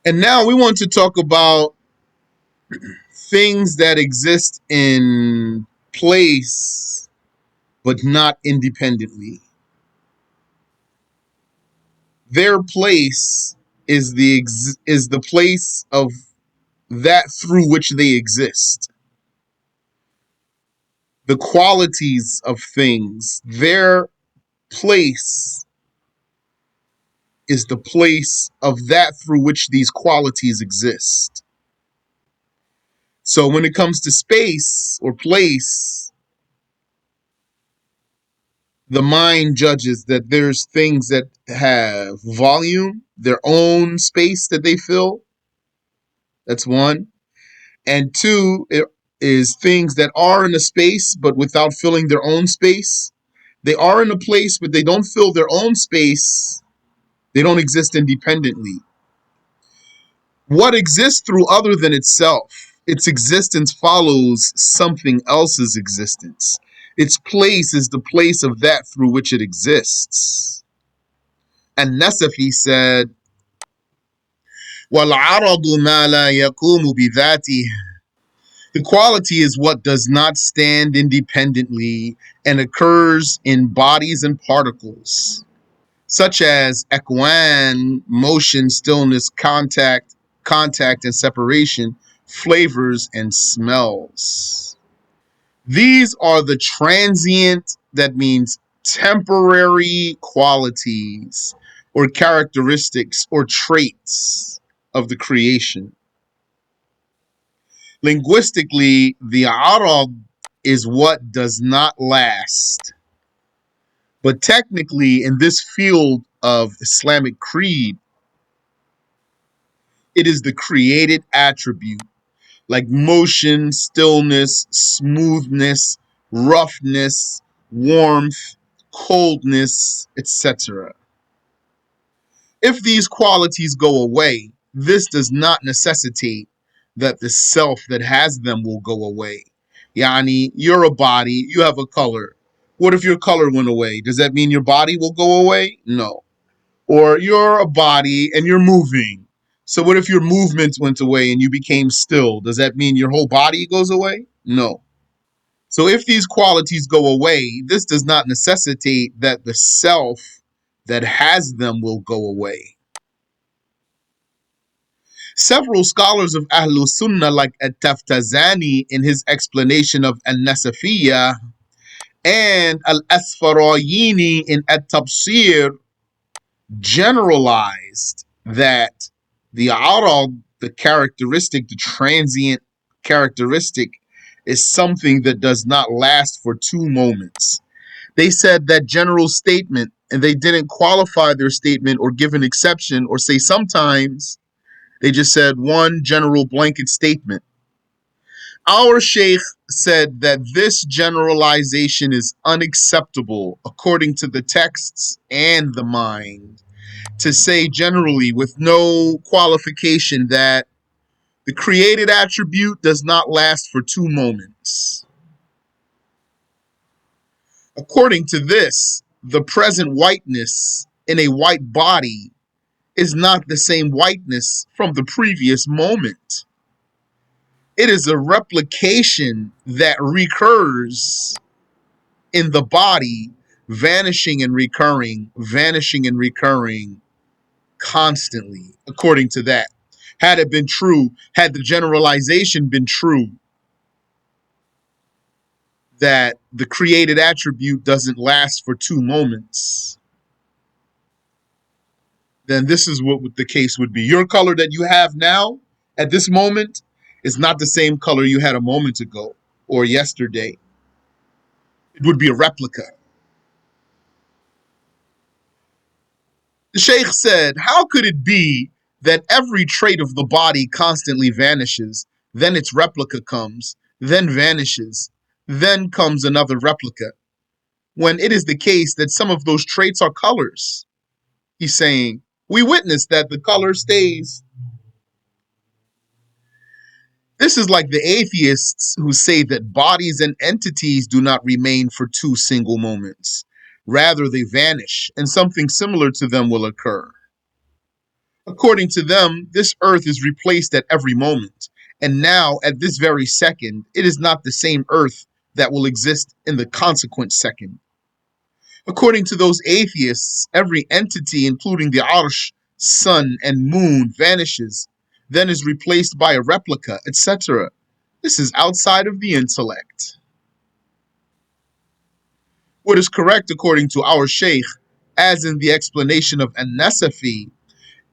And now we want to talk about things that exist in place but not independently. Their place is the place of that through which they exist. The qualities of things, their place is the place of that through which these qualities exist. So when it comes to space or place, the mind judges that there's things that have volume, their own space that they fill. That's one. And two, it is things that are in a space but without filling their own space. They are in a place but they don't fill their own space. They don't exist independently. What exists through other than itself? Its existence follows something else's existence. Its place is the place of that through which it exists. And Nasafi said, وَالْعَرَضُ مَا لَا يَقُومُ بِذَاتِهِ. The quality is what does not stand independently and occurs in bodies and particles, such as ekwan, motion, stillness, contact and separation, flavors and smells. These are the transient, that means temporary qualities or characteristics or traits of the creation. Linguistically, the arab is what does not last. But technically, in this field of Islamic creed, it is the created attribute like motion, stillness, smoothness, roughness, warmth, coldness, etc. If these qualities go away, this does not necessitate that the self that has them will go away. Yani, you're a body, you have a color. What if your color went away? Does that mean your body will go away? No. Or you're a body and you're moving. So what if your movement went away and you became still? Does that mean your whole body goes away? No. So if these qualities go away, this does not necessitate that the self that has them will go away. Several scholars of Ahlul Sunnah, like At-Taftazani in his explanation of An-Nasafiyya, and Al-Asfarayini in At-Tabsir, generalized that the arab, the characteristic, the transient characteristic, is something that does not last for 2 moments. They said that general statement, and they didn't qualify their statement or give an exception or say sometimes. They just said one general blanket statement. Our sheikh said that this generalization is unacceptable according to the texts and the mind, to say generally with no qualification that the created attribute does not last for 2 moments. According to this, the present whiteness in a white body is not the same whiteness from the previous moment. It is a replication that recurs in the body, vanishing and recurring constantly, according to that. Had it been true, had the generalization been true, that the created attribute doesn't last for 2 moments, then this is what the case would be. Your color that you have now at this moment is not the same color you had a moment ago or yesterday. It would be a replica. The Sheikh said, how could it be that every trait of the body constantly vanishes, then its replica comes, then vanishes, then comes another replica, when it is the case that some of those traits are colors? He's saying, we witness that the color stays. This is like the atheists who say that bodies and entities do not remain for 2 single moments. Rather, they vanish, and something similar to them will occur. According to them, this earth is replaced at every moment. And now, at this very second, it is not the same earth that will exist in the consequent second. According to those atheists, every entity, including the Arsh, sun, and moon, vanishes, then is replaced by a replica, etc. This is outside of the intellect. What is correct according to our Sheikh, as in the explanation of An-Nasafi,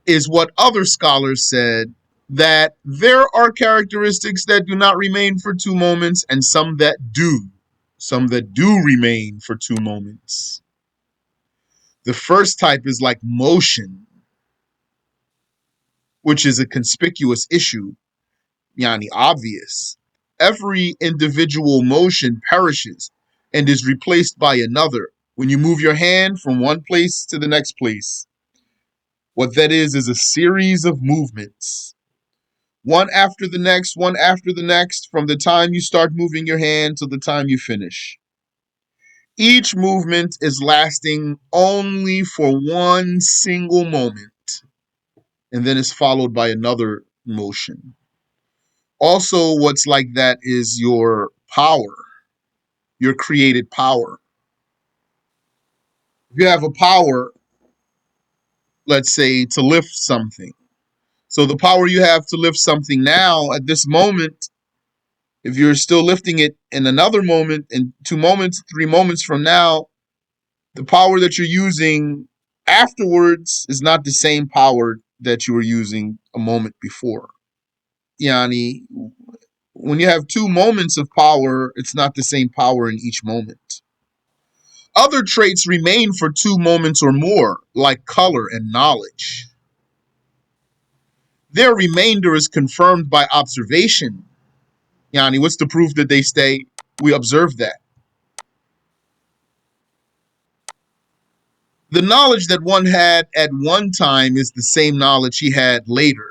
is what other scholars said, that there are characteristics that do not remain for 2 moments and some that do. Some that do remain for 2 moments. The first type is like motion, which is a conspicuous issue, yani obvious. Every individual motion perishes and is replaced by another when you move your hand from one place to the next place. What that is a series of movements, one after the next, one after the next, from the time you start moving your hand to the time you finish. Each movement is lasting only for one single moment, and then is followed by another motion. Also, what's like that is your power, your created power. If you have a power, let's say, to lift something. So the power you have to lift something now at this moment, if you're still lifting it in another moment, in 2 moments, 3 moments from now, the power that you're using afterwards is not the same power that you were using a moment before. Yani, when you have 2 moments of power, it's not the same power in each moment. Other traits remain for 2 moments or more, like color and knowledge. Their remainder is confirmed by observation. Yani, what's the proof that they stay? We observe that. The knowledge that one had at one time is the same knowledge he had later.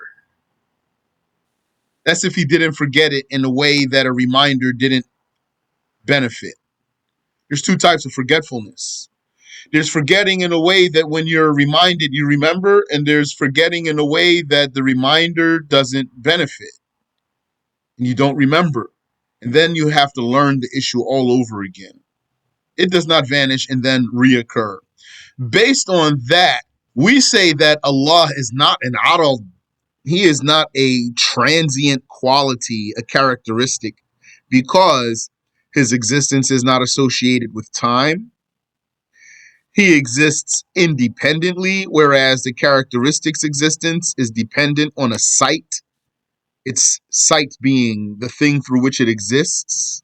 That's if he didn't forget it in a way that a reminder didn't benefit. There's 2 types of forgetfulness. There's forgetting in a way that when you're reminded, you remember, and there's forgetting in a way that the reminder doesn't benefit and you don't remember. And then you have to learn the issue all over again. It does not vanish and then reoccur. Based on that, we say that Allah is not an aral. He is not a transient quality, a characteristic, because his existence is not associated with time. He exists independently, whereas the characteristics existence is dependent on a site, its site being the thing through which it exists.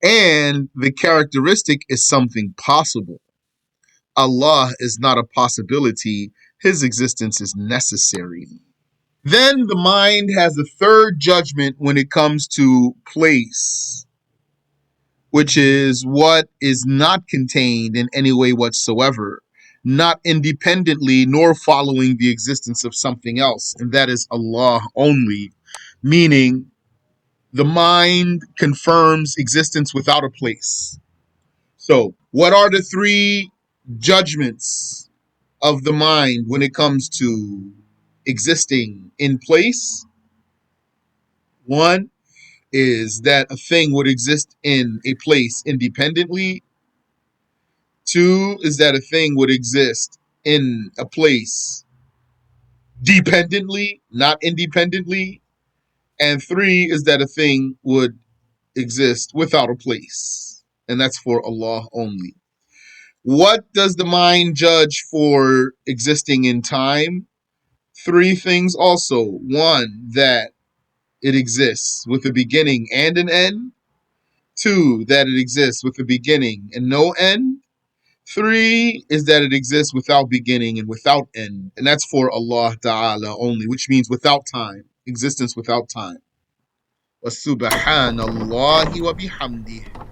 And the characteristic is something possible. Allah is not a possibility, his existence is necessary. Then the mind has a third judgment when it comes to place, which is what is not contained in any way whatsoever, not independently nor following the existence of something else, and that is Allah only, meaning the mind confirms existence without a place. So, what are the 3 judgments of the mind when it comes to existing in place? One is that a thing would exist in a place independently. 2 is that a thing would exist in a place dependently, not independently. And 3 is that a thing would exist without a place. And that's for Allah only. What does the mind judge for existing in time? 3 things also. 1, that it exists with a beginning and an end. 2, that it exists with a beginning and no end. 3 is that it exists without beginning and without end. And that's for Allah Ta'ala only, which means without time, existence without time. Wa subhanallahi wa bihamdih.